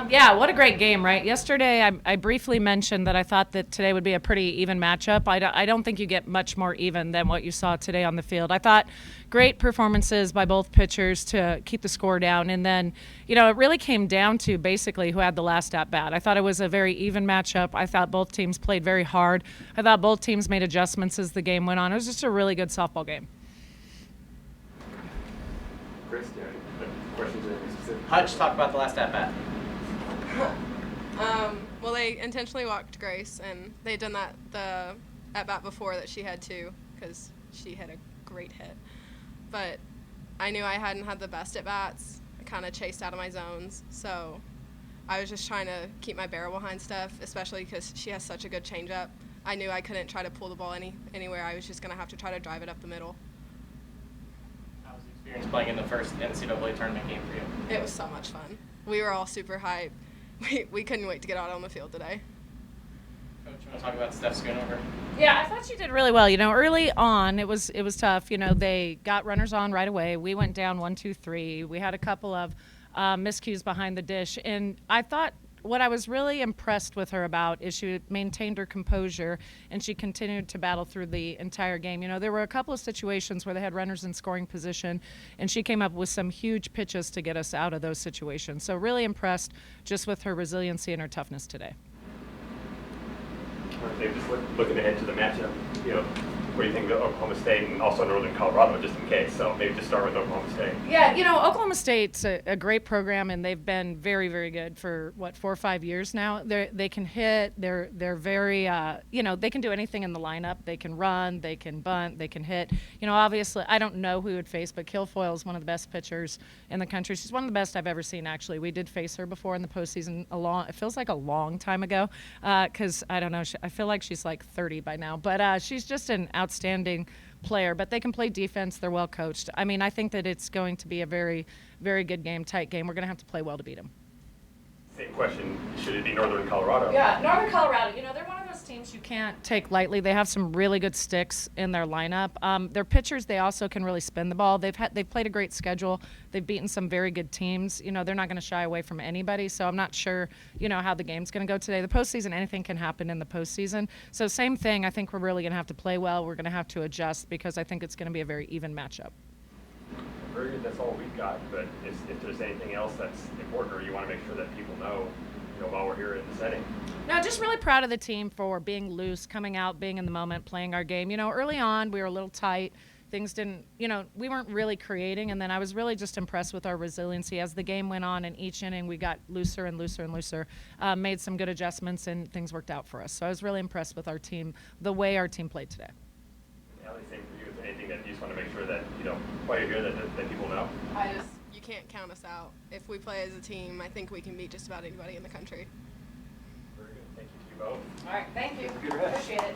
Yeah, what a great game, right? Yesterday, I briefly mentioned that I thought that today would be a pretty even matchup. I don't think you get much more even than what you saw today on the field. I thought great performances by both pitchers to keep the score down. And then, it really came down to basically who had the last at bat. I thought it was a very even matchup. I thought both teams played very hard. I thought both teams made adjustments as the game went on. It was just a really good softball game. Chris, do you have any questions or anything specific? Hutch, talk about the last at bat. Well, they intentionally walked Grace, and they'd done that the at-bat before that she had too, because she had a great hit. But I knew I hadn't had the best at-bats. I kind of chased out of my zones, so I was just trying to keep my barrel behind Steph, especially because she has such a good changeup. I knew I couldn't try to pull the ball anywhere. I was just going to have to try to drive it up the middle. How was the experience playing in the first NCAA tournament game for you? It was so much fun. We were all super hyped. We couldn't wait to get out on the field today. Coach, you want to talk about Steph Schoonover? Yeah, I thought she did really well. Early on, it was tough. They got runners on right away. We went down 1, 2, 3. We had a couple of miscues behind the dish, and I thought what I was really impressed with her about is she maintained her composure, and she continued to battle through the entire game. There were a couple of situations where they had runners in scoring position, and she came up with some huge pitches to get us out of those situations. So really impressed just with her resiliency and her toughness today. Maybe just looking ahead to the matchup, what do you think of Oklahoma State and also Northern Colorado, just in case? So maybe just start with Oklahoma State. Yeah, Oklahoma State's a great program, and they've been very, very good for 4 or 5 years now. They can hit. They're very, they can do anything in the lineup. They can run. They can bunt. They can hit. Obviously, I don't know who we would face, but Kilfoyle is one of the best pitchers in the country. She's one of the best I've ever seen, actually. We did face her before in the postseason. It feels like a long time ago, because I don't know. I feel like she's like 30 by now, but she's just an outstanding player. But they can play defense. They're well coached. I think that it's going to be a very, very good game, tight game. We're going to have to play well to beat them. Same question, should it be Northern Colorado? Yeah, Northern Colorado, they're one of those teams you can't take lightly. They have some really good sticks in their lineup. Their pitchers, they also can really spin the ball. They've played a great schedule. They've beaten some very good teams. They're not going to shy away from anybody, so I'm not sure, how the game's going to go today. The postseason, anything can happen in the postseason. So same thing, I think we're really going to have to play well. We're going to have to adjust because I think it's going to be a very even matchup. Very good. That's all we've got. But if there's anything else that's important or you want to make sure that people know, while we're here in the setting. No, just really proud of the team for being loose, coming out, being in the moment, playing our game. Early on we were a little tight. Things didn't, we weren't really creating. And then I was really just impressed with our resiliency as the game went on. And each inning we got looser and looser and looser, made some good adjustments, and things worked out for us. So I was really impressed with our team, the way our team played today. Allie, same for you. Is there anything that you just want to make sure that, while you're here, that people know? You can't count us out. If we play as a team, I think we can beat just about anybody in the country. Very good. Thank you to you both. All right, thank you. Good rest. Appreciate it.